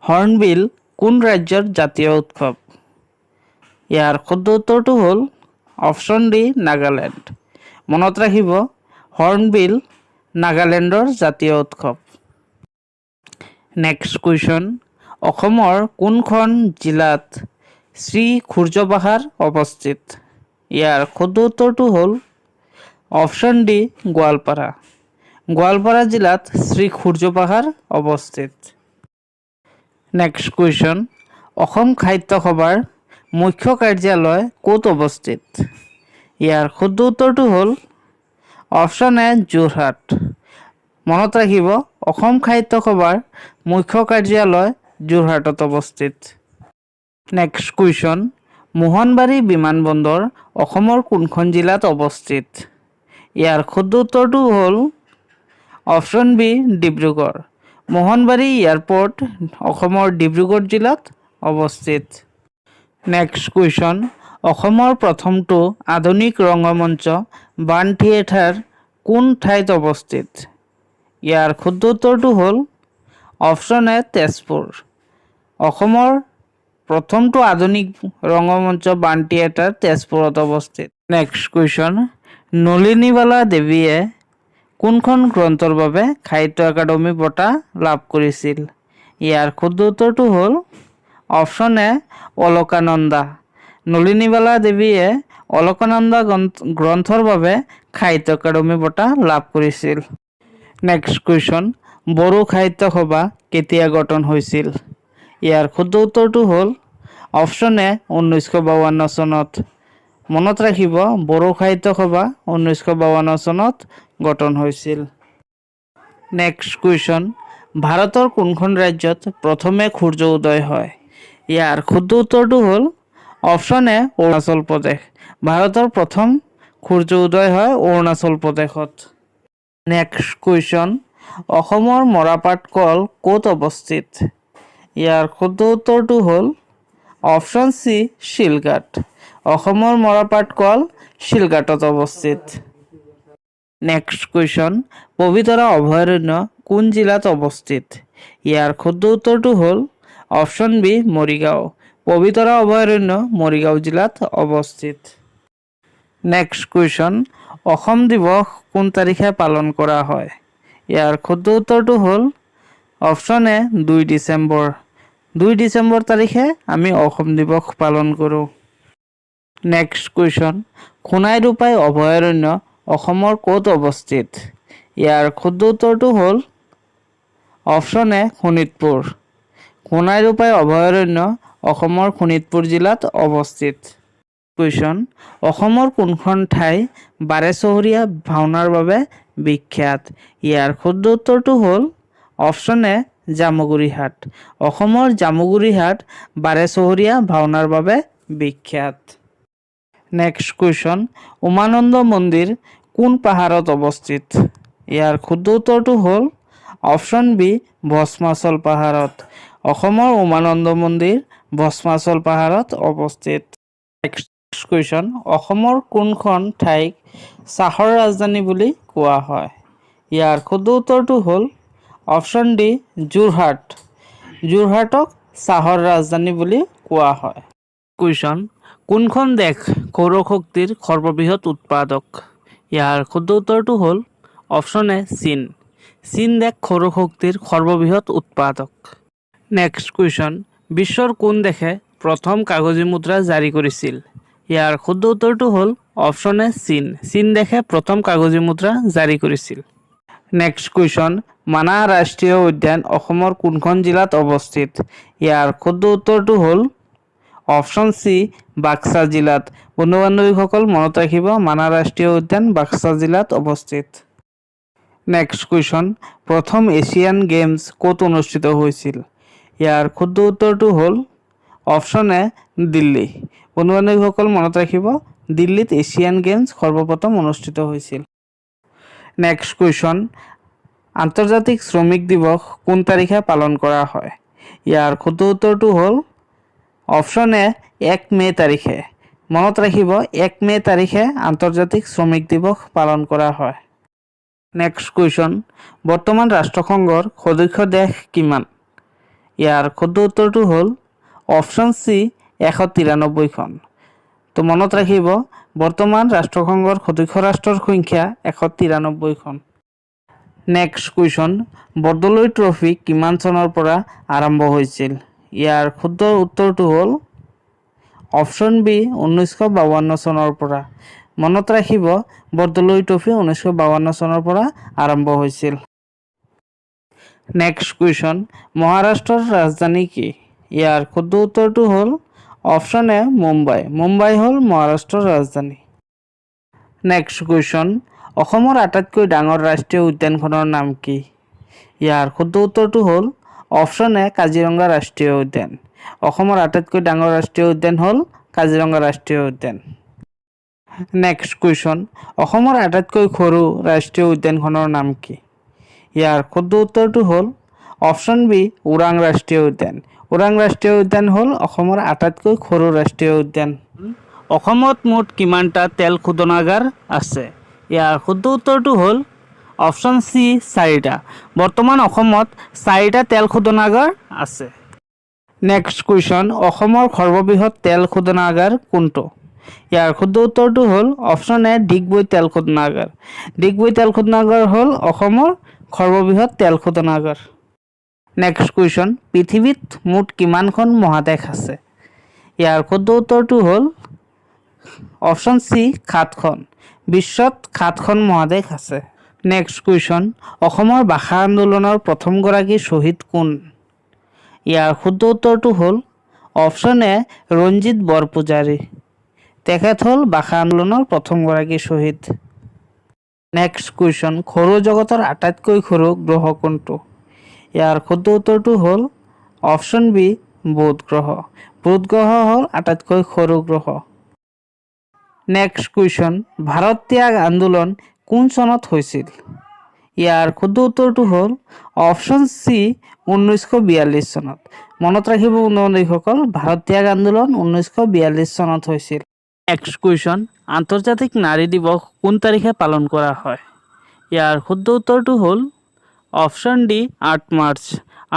hornbill কোন ৰাজ্যৰ জাতীয় উৎসৱ? ইয়াৰ শুদ্ধ উত্তৰটো হ'ল অপশ্যন ডি নাগালেণ্ড। মনত ৰাখিব, হৰ্ণবিল নাগালেণ্ডৰ জাতীয় উৎসৱ। নেক্সট কুৱেশ্যন, অসমৰ কোনখন জিলাত শ্ৰী সূৰ্য পাহাৰ অৱস্থিত? ইয়াৰ শুদ্ধ উত্তৰটো হ'ল অপশ্যন ডি গোৱালপাৰা। গোৱালপাৰা জিলাত শ্ৰী সূৰ্য পাহাৰ অৱস্থিত। নেক্সট কুৱেশ্যন, অসম সাহিত্য সভাৰ মুখ্য কাৰ্যালয় ক'ত অৱস্থিত? ইয়াৰ শুদ্ধ উত্তৰটো হ'ল অপশ্যন এ যোৰহাট। মনত ৰাখিব, অসম সাহিত্য সভাৰ মুখ্য কাৰ্যালয় যোৰহাটত অৱস্থিত। নেক্সট কুৱেশ্যন, মোহনবাৰী বিমানবন্দৰ অসমৰ কোনখন জিলাত অৱস্থিত? ইয়াৰ শুদ্ধ উত্তৰটো হ'ল option B Dibrugarh. Mohanbari airport অসমৰ ডিব্ৰুগড় জিলাত অৱস্থিত। নেক্সট কুৱেশ্যন, অসমৰ প্ৰথমটো আধুনিক ৰংগমঞ্চ বাণ থিয়েটাৰ কোন ঠাইত অৱস্থিত? ইয়াৰ শুদ্ধ উত্তৰটো হ'ল অপশ্যন এ তেজপুৰ। অসমৰ প্ৰথমটো আধুনিক ৰংগমঞ্চ বাণ থিয়েটাৰ তেজপুৰত অৱস্থিত। নেক্সট কুৱেশ্যন, নলিনীবালা দেৱীয়ে কোনখন গ্ৰন্থৰ বাবে সাহিত্য একাডেমী বঁটা লাভ কৰিছিল? ইয়াৰ শুদ্ধ উত্তৰটো হ'ল অপশ্যন এ অলকানন্দা। নলিনীবালা দেৱীয়ে অলকানন্দা গ্ৰন্থৰ বাবে সাহিত্য একাডেমী বঁটা লাভ কৰিছিল। নেক্সট কুৱেশ্যন, বড়ো সাহিত্য সভা কেতিয়া গঠন হৈছিল? ইয়াৰ শুদ্ধ উত্তৰটো হ'ল অপশ্যন এ 1952 চনত। মনত ৰাখিব, বড়ো সাহিত্য সভা 1952 চনত গঠন হৈছিল। নেক্সট কুৱেশ্যন, ভাৰতৰ কোনখন ৰাজ্যত প্ৰথমে সূৰ্য উদয় হয়? ইয়াৰ শুদ্ধ উত্তৰটো হ'ল অপশ্যন এ অৰুণাচল প্ৰদেশ। ভাৰতৰ প্ৰথম সূৰ্য উদয় হয় অৰুণাচল প্ৰদেশত। নেক্সট কুৱেশ্যন, অসমৰ মৰাপাট কল ক'ত অৱস্থিত? ইয়াৰ শুদ্ধ উত্তৰটো হ'ল অপশ্যন চি শিলঘাট। অসমৰ মৰাপাট কল শিলঘাটত অৱস্থিত। নেক্সট কুৱেশ্যন, পবিতৰা অভয়াৰণ্য কোন জিলাত অৱস্থিত? ইয়াৰ শুদ্ধ উত্তৰটো হ'ল অপশ্যন বি মৰিগাঁও। পবিতৰা অভয়াৰণ্য মৰিগাঁও জিলাত অৱস্থিত। নেক্সট কুৱেশ্যন, অসম দিৱস কোন তাৰিখে পালন কৰা হয়? ইয়াৰ শুদ্ধ উত্তৰটো হ'ল অপশ্যন এ 2 ডিচেম্বৰ। 2 ডিচেম্বৰ তাৰিখে আমি অসম দিৱস পালন কৰোঁ। নেক্সট কুৱেশ্যন, সোণাই ৰূপাই অভয়াৰণ্য অসমৰ ক'ত অৱস্থিত? ইয়াৰ শুদ্ধ উত্তৰটো হ'ল অপশ্যন এ শোণিতপুৰ। সোণাই ৰূপাই অভয়াৰণ্য অসমৰ শোণিতপুৰ জিলাত অৱস্থিত। কুৱেশ্যন, অসমৰ কোনখন ঠাই বাৰেচহৰীয়া ভাওনাৰ বাবে বিখ্যাত? ইয়াৰ শুদ্ধ উত্তৰটো হ'ল অপশ্যন এ জামুগুৰি হাট। অসমৰ জামুগুৰি হাট বাৰেচহৰীয়া ভাওনাৰ বাবে বিখ্যাত। নেক্সট কুৱেশ্যন, উমানন্দ মন্দিৰ কোন পাহাৰত অৱস্থিত? ইয়াৰ শুদ্ধ উত্তৰটো হ'ল অপশ্যন বি ভস্মাচল পাহাৰত। অসমৰ উমানন্দ মন্দিৰ ভস্মাচল পাহাৰত অৱস্থিত। নেক্সট কুৱেশ্যন, অসমৰ কোনখন ঠাইক চাহৰ ৰাজধানী বুলি কোৱা হয়? ইয়াৰ শুদ্ধ উত্তৰটো হ'ল অপশ্যন ডি যোৰহাট। যোৰহাটক চাহৰ ৰাজধানী বুলি কোৱা হয়। কুৱেশ্যন, কোনখন দেশ সৌৰশক্তিৰ সৰ্ববৃহৎ উৎপাদক? ইয়াৰ শুদ্ধ উত্তৰটো হ'ল অপশ্যন এ চীন। চীন দেশ সৌৰশক্তিৰ সৰ্ববৃহৎ উৎপাদক। নেক্সট কুৱেশ্যন, বিশ্বৰ কোন দেশে প্ৰথম কাগজী মুদ্ৰা জাৰি কৰিছিল? ইয়াৰ শুদ্ধ উত্তৰটো হ'ল অপশ্যন এ চীন। চীন দেশে প্ৰথম কাগজী মুদ্ৰা জাৰি কৰিছিল। নেক্সট কুৱেশ্যন, মানাহ ৰাষ্ট্ৰীয় উদ্যান অসমৰ কোনখন জিলাত অৱস্থিত? ইয়াৰ শুদ্ধ উত্তৰটো হ'ল অপশ্যন চি বাক্সা জিলাত। বন্ধু বান্ধৱীসকল মনত ৰাখিব, মানাহ ৰাষ্ট্ৰীয় উদ্যান বাক্সা জিলাত অৱস্থিত। নেক্সট কুৱেশ্যন, প্ৰথম এছিয়ান গেমছ ক'ত অনুষ্ঠিত হৈছিল? ইয়াৰ শুদ্ধ উত্তৰটো হ'ল অপশ্যন এ দিল্লী। বন্ধু বান্ধৱীসকল মনত ৰাখিব, দিল্লীত এছিয়ান গেমছ সৰ্বপ্ৰথম অনুষ্ঠিত হৈছিল। নেক্সট কুৱেশ্যন, আন্তৰ্জাতিক শ্ৰমিক দিবস কোন তাৰিখে পালন কৰা হয়? ইয়াৰ শুদ্ধ উত্তৰটো হ'ল অপশ্যন এ 1 মে তাৰিখে। মনত ৰাখিব 1 মে তাৰিখে আন্তৰ্জাতিক শ্ৰমিক দিৱস পালন কৰা হয়। নেক্সট কুৱেশ্যন, বৰ্তমান ৰাষ্ট্ৰসংঘৰ সদস্য দেশ কিমান? ইয়াৰ শুদ্ধ উত্তৰটো হ'ল অপশ্যন চি 193খন। তো মনত ৰাখিব বৰ্তমান ৰাষ্ট্ৰসংঘৰ সদস্য ৰাষ্ট্ৰৰ সংখ্যা 193খন। নেক্সট কুৱেশ্যন, বৰদলৈ ট্ৰফি কিমান চনৰ পৰা আৰম্ভ হৈছিল? ইয়াৰ শুদ্ধ উত্তৰটো হ'ল অপশ্যন বি 1952 চনৰ পৰা। মনত ৰাখিব বৰদলৈ ট্ৰফি 1952 চনৰ পৰা আৰম্ভ হৈছিল। নেক্সট কুৱেশ্যন, মহাৰাষ্ট্ৰৰ ৰাজধানী কি? ইয়াৰ শুদ্ধ উত্তৰটো হ'ল অপশ্যন এ মুম্বাই। মুম্বাই হ'ল মহাৰাষ্ট্ৰৰ ৰাজধানী। নেক্সট কুৱেশ্যন, অসমৰ আটাইতকৈ ডাঙৰ ৰাষ্ট্ৰীয় উদ্যানখনৰ নাম কি? ইয়াৰ শুদ্ধ উত্তৰটো হ'ল অপশ্যন এ কাজিৰঙা ৰাষ্ট্ৰীয় উদ্যান। অসমৰ আটাইতকৈ ডাঙৰ ৰাষ্ট্ৰীয় উদ্যান হ'ল কাজিৰঙা ৰাষ্ট্ৰীয় উদ্যান। নেক্সট কুৱেশ্যন, অসমৰ আটাইতকৈ সৰু ৰাষ্ট্ৰীয় উদ্যানখনৰ নাম কি? ইয়াৰ শুদ্ধ উত্তৰটো হ'ল অপশ্যন বি ওৰাং ৰাষ্ট্ৰীয় উদ্যান। ওৰাং ৰাষ্ট্ৰীয় উদ্যান হ'ল অসমৰ আটাইতকৈ সৰু ৰাষ্ট্ৰীয় উদ্যান। অসমত মুঠ কিমানটা তেল শোধনাগাৰ আছে? ইয়াৰ শুদ্ধ উত্তৰটো হ'ল অপশ্যন চি 4টা। বৰ্তমান অসমত 4টা তেল শোধনাগাৰ আছে। নেক্সট কুৱেশ্যন, অসমৰ সৰ্ববৃহৎ তেল শোধনাগাৰ কোনটো? ইয়াৰ শুদ্ধ উত্তৰটো হ'ল অপশ্যন এ ডিগবৈ তেল শোধনাগাৰ। ডিগবৈ তেল শোধনাগাৰ হ'ল অসমৰ সৰ্ববৃহৎ তেল শোধনাগাৰ। নেক্সট কুৱেশ্যন, পৃথিৱীত মুঠ কিমানখন মহাদেশ আছে? ইয়াৰ শুদ্ধ উত্তৰটো হ'ল অপশ্যন চি 7খন। বিশ্বত 7খন মহাদেশ আছে। নেক্সট কুৱেশ্যন, অসমৰ ভাষা আন্দোলনৰ প্ৰথমগৰাকী শ্বহীদ কোন? ইয়াৰ শুদ্ধ উত্তৰটো হ'ল অপশ্যন এ ৰঞ্জিত বৰপূজাৰী। তেখেত হ'ল ভাষা আন্দোলনৰ প্ৰথমগৰাকী শ্বহীদ। নেক্সট কুৱেশ্যন, সৌৰজগতৰ আটাইতকৈ সৰু গ্ৰহ কোনটো? ইয়াৰ শুদ্ধ উত্তৰটো হ'ল অপশ্যন বি বুধ গ্ৰহ। বুধ গ্ৰহ হ'ল আটাইতকৈ সৰু গ্ৰহ। নেক্সট কুৱেশ্যন, ভাৰত ত্যাগ আন্দোলন কোন চনত হৈছিল? ইয়াৰ শুদ্ধ উত্তৰটো হ'ল অপশ্যন চি 1942 চনত। মনত ৰাখিব বন্ধুসকল, ভাৰত ত্যাগ আন্দোলন 1942 চনত হৈছিল। নেক্সট কুৱেশ্যন, আন্তৰ্জাতিক নাৰী দিৱস কোন তাৰিখে পালন কৰা হয়? ইয়াৰ শুদ্ধ উত্তৰটো হ'ল অপশ্যন ডি 8 মাৰ্চ।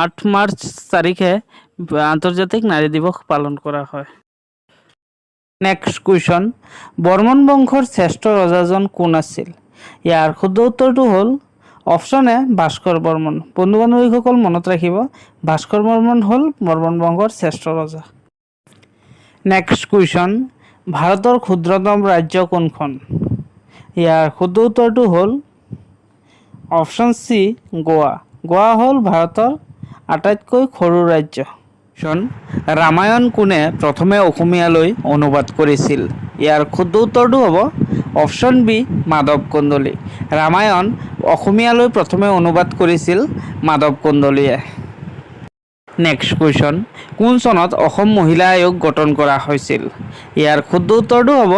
8 মাৰ্চ তাৰিখে আন্তৰ্জাতিক নাৰী দিৱস পালন কৰা হয়। নেক্সট কুৱেশ্যন, বৰ্মন বংশৰ শ্ৰেষ্ঠ ৰজাজন কোন আছিল? ইয়াৰ শুদ্ধ উত্তৰটো হ'ল অপশ্যন এ ভাস্কৰ বৰ্মন। বন্ধু বান্ধৱীসকল মনত ৰাখিব ভাস্কৰ বৰ্মন হ'ল বৰ্মন বংশৰ শ্ৰেষ্ঠ ৰজা। নেক্সট কুৱেশ্যন, ভাৰতৰ ক্ষুদ্ৰতম ৰাজ্য কোনখন? ইয়াৰ শুদ্ধ উত্তৰটো হ'ল অপশ্যন চি গোৱা। গোৱা হ'ল ভাৰতৰ আটাইতকৈ সৰু ৰাজ্য। ৰামায়ণ কোনে প্ৰথমে অসমীয়ালৈ অনুবাদ কৰিছিল? ইয়াৰ শুদ্ধ উত্তৰটো হ'ব অপশ্যন বি মাধৱ কন্দলী। ৰামায়ণ অসমীয়ালৈ প্ৰথমে অনুবাদ কৰিছিল মাধৱ কন্দলীয়ে। নেক্সট কুৱেশ্যন, কোন চনত অসম মহিলা আয়োগ গঠন কৰা হৈছিল? ইয়াৰ শুদ্ধ উত্তৰটো হ'ব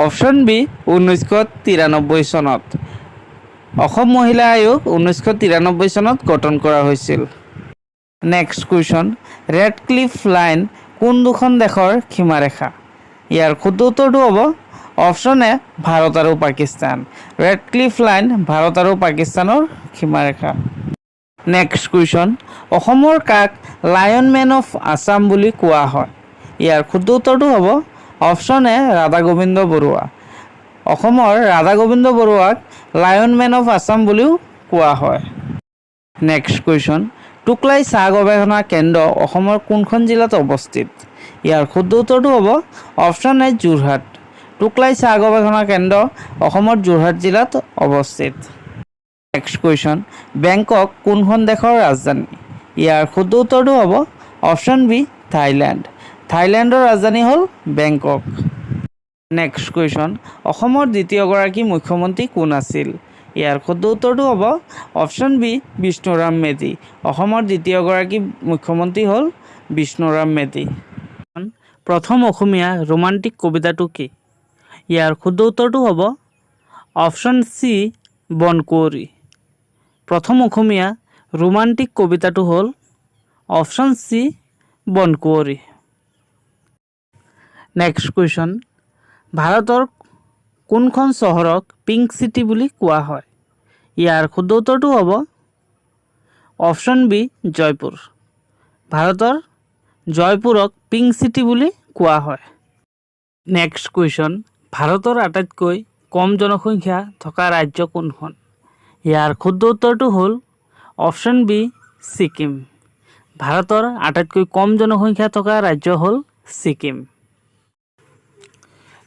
অপশ্যন বি 1993 চনত। অসম মহিলা আয়োগ 1993 চনত গঠন কৰা হৈছিল। Next question, red cliff line কোন দুখন দেশৰ সীমাৰেখা? ইয়াৰ শুদ্ধ উত্তৰটো হ'ব অপশ্যন এ ভাৰত আৰু Pakistan. Red cliff line Bharat আৰু পাকিস্তানৰ সীমাৰেখা। নেক্সট কুৱেশ্যন, অসমৰ কাক লায়ন মেন অফ আছাম বুলি কোৱা হয়? ইয়াৰ শুদ্ধ উত্তৰটো হ'ব অপশ্যন এ ৰাধা গোবিন্দ বৰুৱা। অসমৰ ৰাধা গোবিন্দ বৰুৱাক লায়ন মেন অফ আছাম বুলিও কোৱা হয়। নেক্সট কুৱেশ্যন, টুকলাই চাহ গৱেষণা কেন্দ্ৰ অসমৰ কোনখন জিলাত অৱস্থিত? ইয়াৰ শুদ্ধ উত্তৰটো হ'ব অপশ্যন এ যোৰহাট। টুকলাই চাহ গৱেষণা কেন্দ্ৰ অসমৰ যোৰহাট জিলাত অৱস্থিত। নেক্সট কুৱেশ্যন, বেংকক কোনখন দেশৰ ৰাজধানী? ইয়াৰ শুদ্ধ উত্তৰটো হ'ব অপশ্যন বি থাইলেণ্ড। থাইলেণ্ডৰ ৰাজধানী হ'ল বেংকক। নেক্সট কুৱেশ্যন, অসমৰ দ্বিতীয়গৰাকী মুখ্যমন্ত্ৰী কোন আছিল? ইয়াৰ শুদ্ধ উত্তৰটো হ'ব অপশ্যন বি বিষ্ণুৰাম মেধি। অসমৰ দ্বিতীয়গৰাকী মুখ্যমন্ত্ৰী হ'ল বিষ্ণুৰাম মেধি। প্ৰথম অসমীয়া ৰোমান্টিক কবিতাটো কি? ইয়াৰ শুদ্ধ উত্তৰটো হ'ব অপশ্যন চি বনকুঁৱৰী। প্ৰথম অসমীয়া ৰোমান্টিক কবিতাটো হ'ল অপশ্যন চি বনকুঁৱৰী। নেক্সট কুৱেশ্যন, ভাৰতৰ কোনখন চহৰক পিংক চিটি বুলি কোৱা হয়? ইয়াৰ শুদ্ধ উত্তৰটো হ'ব অপশ্যন বি জয়পুৰ। ভাৰতৰ জয়পুৰক পিংক চিটি বুলি কোৱা হয়। নেক্সট কুৱেশ্যন, ভাৰতৰ আটাইতকৈ কম জনসংখ্যা থকা ৰাজ্য কোনখন? ইয়াৰ শুদ্ধ উত্তৰটো হ'ল অপশ্যন বি ছিকিম। ভাৰতৰ আটাইতকৈ কম জনসংখ্যা থকা ৰাজ্য হ'ল ছিকিম।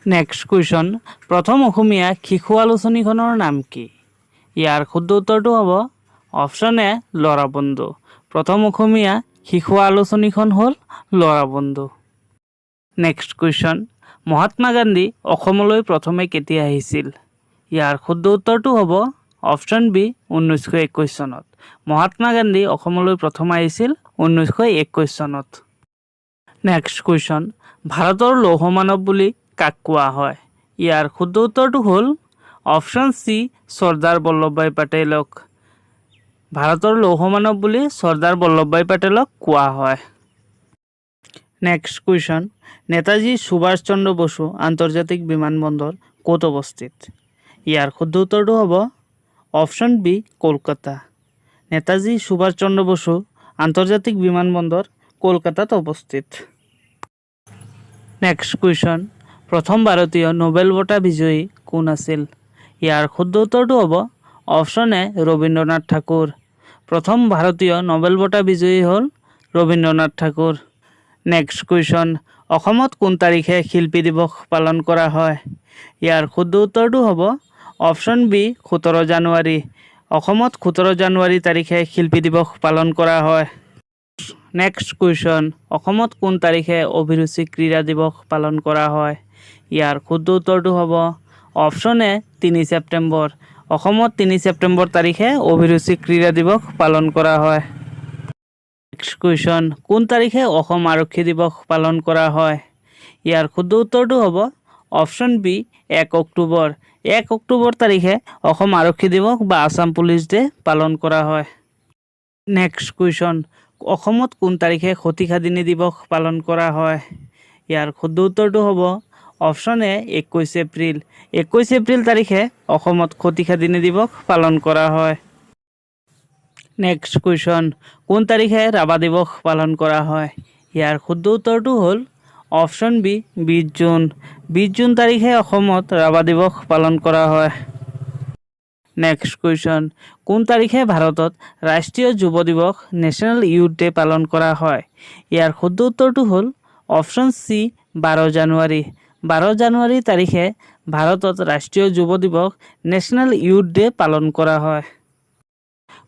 নেক্সট কুৱেশ্যন, প্ৰথম অসমীয়া শিশু আলোচনীখনৰ নাম কি? ইয়াৰ শুদ্ধ উত্তৰটো হ'ব অপশ্যন এ ল'ৰা বন্ধু। প্ৰথম অসমীয়া শিশু আলোচনীখন হ'ল ল'ৰা বন্ধু। নেক্সট কুৱেশ্যন, মহাত্মা গান্ধী অসমলৈ প্ৰথমে কেতিয়া আহিছিল? ইয়াৰ শুদ্ধ উত্তৰটো হ'ব অপশ্যন বি 1921 চনত। মহাত্মা গান্ধী অসমলৈ প্ৰথম আহিছিল 1921 চনত। নেক্সট কুৱেশ্যন, ভাৰতৰ লৌহ মানৱ বুলি কাক কোৱা হয়? ইয়াৰ শুদ্ধ উত্তৰটো হ'ল অপশ্যন চি চৰ্দাৰ বল্লভভাই পেটেলক। ভাৰতৰ লৌহ মানৱ বুলি চৰ্দাৰ বল্লভভাই পেটেলক কোৱা হয়। নেক্সট কুৱেশ্যন, নেতাজী সুভাষ চন্দ্ৰ বসু আন্তৰ্জাতিক বিমানবন্দৰ ক'ত অৱস্থিত? ইয়াৰ শুদ্ধ উত্তৰটো হ'ব অপশ্যন বি কলকাতা। নেতাজী সুভাষ চন্দ্ৰ বসু আন্তৰ্জাতিক বিমানবন্দৰ কলকাতাত অৱস্থিত। নেক্সট কুৱেশ্যন, প্ৰথম ভাৰতীয় নোবেল বঁটা বিজয়ী কোন আছিল? ইয়াৰ শুদ্ধ উত্তৰটো হ'ব অপশ্যন এ ৰবীন্দ্ৰনাথ ঠাকুৰ। প্ৰথম ভাৰতীয় নোবেল বঁটা বিজয়ী হ'ল ৰবীন্দ্ৰনাথ ঠাকুৰ। নেক্সট কুৱেশ্যন, অসমত কোন তাৰিখে শিল্পী দিৱস পালন কৰা হয়? ইয়াৰ শুদ্ধ উত্তৰটো হ'ব অপশ্যন বি 17 জানুৱাৰী। অসমত 17 জানুৱাৰী তাৰিখে শিল্পী দিৱস পালন কৰা হয়। নেক্সট কুৱেশ্যন, অসমত কোন তাৰিখে অভিৰুচি ক্ৰীড়া দিৱস পালন কৰা হয়? ইয়াৰ শুদ্ধ উত্তৰটো হ'ব অপশ্যন এ 3 ছেপ্টেম্বৰ। অসমত 3 ছেপ্টেম্বৰ তাৰিখে অভিৰুচি ক্ৰীড়া দিৱস পালন কৰা হয়। নেক্সট কুৱেশ্যন, কোন তাৰিখে অসম আৰক্ষী দিৱস পালন কৰা হয়? ইয়াৰ শুদ্ধ উত্তৰটো হ'ব অপশ্যন বি 1 অক্টোবৰ। 1 অক্টোবৰ তাৰিখে অসম আৰক্ষী দিৱস বা আছাম পুলিচ ডে পালন কৰা হয়। নেক্সট কুৱেশ্যন, অসমত কোন তাৰিখে সতিসাধিনী দিৱস পালন কৰা হয়? ইয়াৰ শুদ্ধ উত্তৰটো হ'ব অপশ্যন এ 21 এপ্ৰিল। 21 এপ্ৰিল তাৰিখে অসমত সতিসাধিনী দিৱস পালন কৰা হয়। নেক্সট কুৱেশ্যন, কোন তাৰিখে ৰাভা দিৱস পালন কৰা হয়? ইয়াৰ শুদ্ধ উত্তৰটো হ'ল অপশ্যন বি 20 জুন। 20 জুন তাৰিখে অসমত ৰাভা দিৱস পালন কৰা হয়। নেক্সট কুৱেশ্যন, কোন তাৰিখে ভাৰতত ৰাষ্ট্ৰীয় যুৱ দিৱস নেশ্যনেল ইউথ ডে পালন কৰা হয়? ইয়াৰ শুদ্ধ উত্তৰটো হ'ল অপশ্যন চি 12 জানুৱাৰী। 12 জানুৱাৰী তাৰিখে ভাৰতত ৰাষ্ট্ৰীয় যুৱ দিৱস নেশ্যনেল ইউথ ডে পালন কৰা হয়।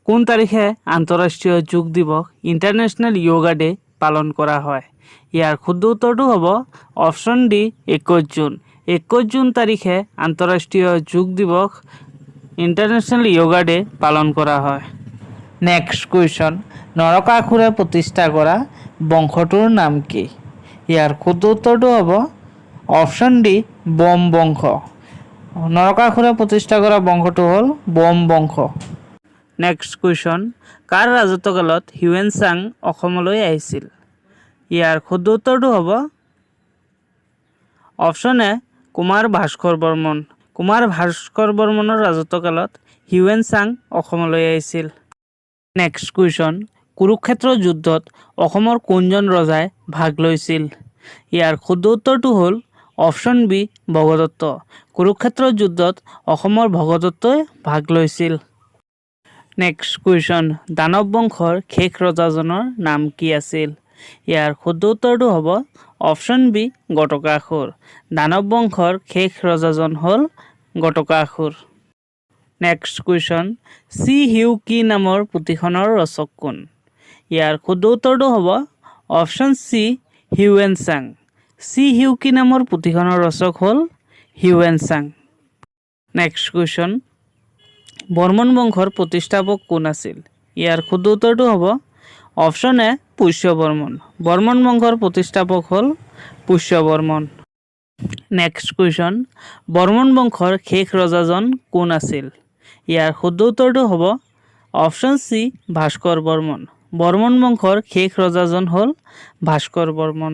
কোন তাৰিখে আন্তঃৰাষ্ট্ৰীয় যোগ দিৱস ইণ্টাৰনেশ্যনেল য়োগা ডে পালন কৰা হয়? ইয়াৰ শুদ্ধ উত্তৰটো হ'ব অপশ্যন ডি 21 জুন। 21 জুন তাৰিখে আন্তঃৰাষ্ট্ৰীয় যোগ দিৱস ইণ্টাৰনেশ্যনেল য়োগা ডে পালন কৰা হয়। নেক্সট কুৱেশ্যন, নৰকাসুৰে প্ৰতিষ্ঠা কৰা বংশটোৰ নাম কি? ইয়াৰ শুদ্ধ উত্তৰটো হ'ব অপশ্যন ডি বম বংশ। নৰকাসুৰে প্ৰতিষ্ঠা কৰা বংশটো হ'ল বম বংশ। নেক্সট কুৱেশ্যন, কাৰ ৰাজত্বকালত হিউৱেন চাং অসমলৈ আহিছিল? ইয়াৰ শুদ্ধ উত্তৰটো হ'ব অপশ্যন এ কুমাৰ ভাস্কৰ বৰ্মন। কুমাৰ ভাস্কৰ বৰ্মনৰ ৰাজত্বকালত হিউৱেন চাং অসমলৈ আহিছিল। নেক্সট কুৱেশ্যন, কুৰুক্ষেত্ৰ যুদ্ধত অসমৰ কোনজন ৰজাই ভাগ লৈছিল? ইয়াৰ শুদ্ধ উত্তৰটো হ'ল অপশ্যন বি ভগদত্ত। কুৰুক্ষেত্ৰ যুদ্ধত অসমৰ ভগদত্তই ভাগ লৈছিল। নেক্সট কুৱেশ্যন, দানৱ বংশৰ শেষ ৰজাজনৰ নাম কি আছিল? ইয়াৰ শুদ্ধ উত্তৰটো হ'ব অপশ্যন বি গটকাসুৰ। দানৱ বংশৰ শেষ ৰজাজন হ'ল Ghatakasur. Next question, Si Yu Ki নামৰ পুথিখনৰ ৰচক কোন? ইয়াৰ শুদ্ধ উত্তৰটো হ'ব option C Hiuen Tsang. Si Yu Ki নামৰ পুথিখনৰ ৰচক হ'ল Hiuen Tsang. Next question, Barman বংশৰ প্ৰতিষ্ঠাপক কোন আছিল? ইয়াৰ শুদ্ধ উত্তৰটো হ'ব অপশ্যন এ পুষ্য বৰ্মন। বৰ্মন বংশৰ প্ৰতিষ্ঠাপক হ'ল পুষ্য বৰ্মন। নেক্সট কুৱেশ্যন, বৰ্মন বংশৰ শেষ ৰজাজন কোন আছিল? ইয়াৰ শুদ্ধ উত্তৰটো হ'ব অপশন সি ভাস্কৰ বৰ্মন। বৰ্মন বংশৰ শেষ ৰজাজন হ'ল ভাস্কৰ বৰ্মন।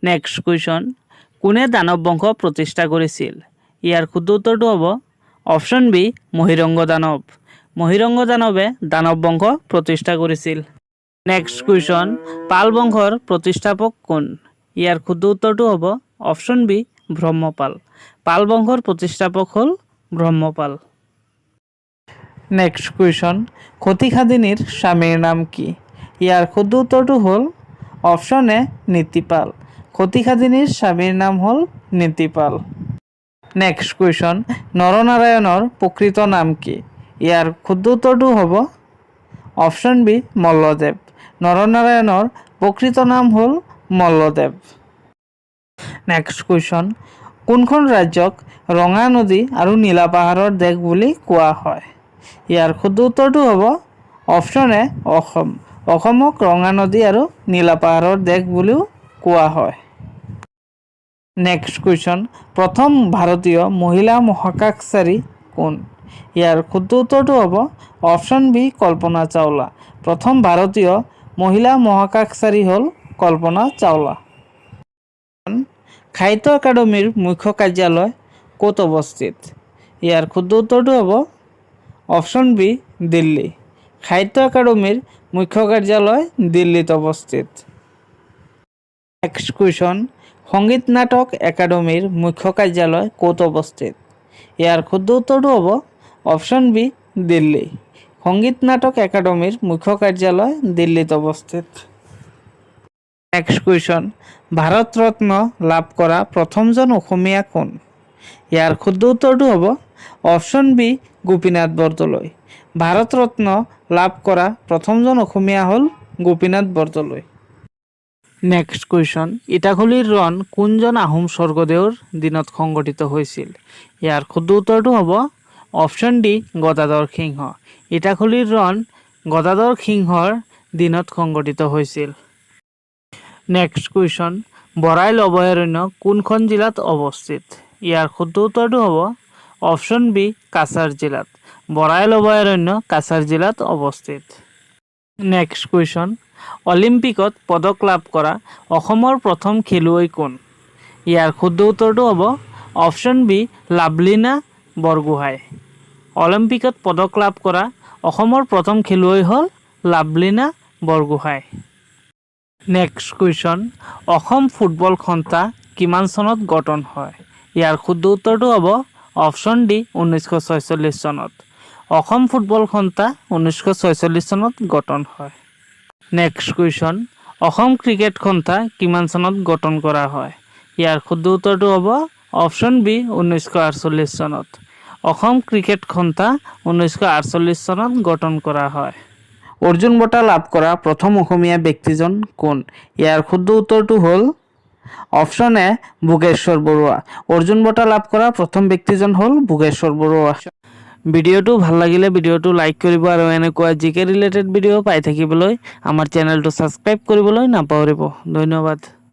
নেক্সট কুৱেশ্যন, কোনে দানৱ বংশ প্ৰতিষ্ঠা কৰিছিল? ইয়াৰ শুদ্ধ উত্তৰটো হ'ব অপশন বি মহিৰংগ দানৱ। মহিৰংগ দানৱে দানৱ বংশ প্ৰতিষ্ঠা কৰিছিল। নেক্সট কুৱেশ্যন, পাল বংশৰ প্ৰতিষ্ঠাপক কোন? ইয়াৰ শুদ্ধ উত্তৰটো হ'ব অপশন বি ব্ৰহ্মপাল। পাল বংশৰ প্ৰতিষ্ঠাপক হ'ল ব্ৰহ্মপাল। নেক্সট কুৱেশ্যন, সতী স্বামীৰ নাম কি? ইয়াৰ শুদ্ধ উত্তৰটো হ'ল অপশন এ নীতিপাল। সতী স্বামীৰ নাম হ'ল নীতিপাল। নেক্সট কুৱেশ্যন, নৰনাৰায়ণৰ প্ৰকৃত নাম কি? ইয়াৰ শুদ্ধ উত্তৰটো হ'ব অপশন বি মল্লদেৱ। নৰনাৰায়ণৰ প্ৰকৃত নাম হ'ল মল্লদেৱ। নেক্সট কুৱেশ্যন, কোনখন ৰাজ্যক ৰঙা নদী আৰু নীলা পাহাৰৰ দেশ বুলি কোৱা হয়? ইয়াৰ শুদ্ধ উত্তৰটো হ'ব অপশন এ অসম। অসমক ৰঙা নদী আৰু নীলা পাহাৰৰ দেশ বুলিও কোৱা হয়। নেক্সট কুৱেশ্যন, প্ৰথম ভাৰতীয় মহিলা মহাকাশচাৰী কোন? ইয়াৰ শুদ্ধ উত্তৰটো হ'ব অপশন বি কল্পনা চাওলা। প্ৰথম ভাৰতীয় মহিলা মহাকাশচাৰী হ'ল কল্পনা চাওলা। সাহিত্য একাডেমীৰ মুখ্য কাৰ্যালয় ক'ত অৱস্থিত? ইয়াৰ শুদ্ধ উত্তৰটো হ'ব অপশন বি দিল্লী। সাহিত্য একাডেমীৰ মুখ্য কাৰ্যালয় দিল্লীত অৱস্থিত। নেক্সট কুৱেশ্যন, সংগীত নাটক একাডেমীৰ মুখ্য কাৰ্যালয় ক'ত অৱস্থিত? ইয়াৰ শুদ্ধ উত্তৰটো হ'ব অপশন বি দিল্লী। সংগীত নাটক একাডেমীৰ মুখ্য কাৰ্যালয় দিল্লীত অৱস্থিত। নেক্সট কুৱেশ্যন, ভাৰত ৰত্ন লাভ কৰা প্ৰথমজন অসমীয়া কোন? ইয়াৰ শুদ্ধ উত্তৰটো হ'ব অপশন বি গোপীনাথ বৰদলৈ। ভাৰত ৰত্ন লাভ কৰা প্ৰথমজন অসমীয়া হ'ল গোপীনাথ বৰদলৈ। নেক্সট কুৱেশ্যন, ইটাখুলিৰ ৰণ কোনজন আহোম স্বৰ্গদেউৰ দিনত সংঘটিত হৈছিল? ইয়াৰ শুদ্ধ উত্তৰটো হ'ব অপশন ডি গদাধৰ সিংহ। ইটাখুলিৰ ৰণ গদাধৰ সিংহৰ দিনত সংঘটিত হৈছিল। নেক্সট কুৱেশ্যন, বৰাইল অভয়াৰণ্য কোনখন জিলাত অৱস্থিত? ইয়াৰ শুদ্ধ উত্তৰটো হ'ব অপশন বি কাছাৰ জিলাত। বৰাইল অভয়াৰণ্য কাছাৰ জিলাত অৱস্থিত। নেক্সট কুৱেশ্যন, অলিম্পিকত পদক লাভ কৰা অসমৰ প্ৰথম খেলুৱৈ কোন? ইয়াৰ শুদ্ধ উত্তৰটো হ'ব অপশন বি লাভলীনা বৰগোহাঁই। অলিম্পিকত পদক লাভ কৰা অসমৰ প্ৰথম খেলুৱৈ হ'ল Lovlina Borgohain. Next question, Assam football সন্থা কিমান চনত গঠন হয়? ইয়াৰ শুদ্ধ উত্তৰটো হ'ব অপশন ডি 1946 চনত। অসম ফুটবল সন্থা 1946 চনত গঠন হয়। নেক্সট কুৱেশ্যন, অসম ক্ৰিকেট সন্থা কিমান চনত গঠন কৰা হয়? ইয়াৰ শুদ্ধ উত্তৰটো হ'ব অপশন বি 1948 চনত। অসম ক্ৰিকেট সন্থা 1948 চনত গঠন কৰা হয়। অৰ্জুন বঁটা লাভ কৰা প্ৰথম অসমীয়া ব্যক্তিজন কোন? ইয়াৰ শুদ্ধ উত্তৰটো হ'ল অপশন এ ভোগেশ্বৰ বৰুৱা। অৰ্জুন বঁটা লাভ কৰা প্ৰথম ব্যক্তিজন হ'ল ভোগেশ্বৰ বৰুৱা। ভিডিঅ'টো ভাল লাগিলে ভিডিঅ'টো লাইক কৰিব আৰু এনেকুৱা জিকে ৰিলেটেড ভিডিঅ' পাই থাকিবলৈ আমাৰ চেনেলটো ছাবস্ক্ৰাইব কৰিবলৈ নাপাহৰিব। ধন্যবাদ।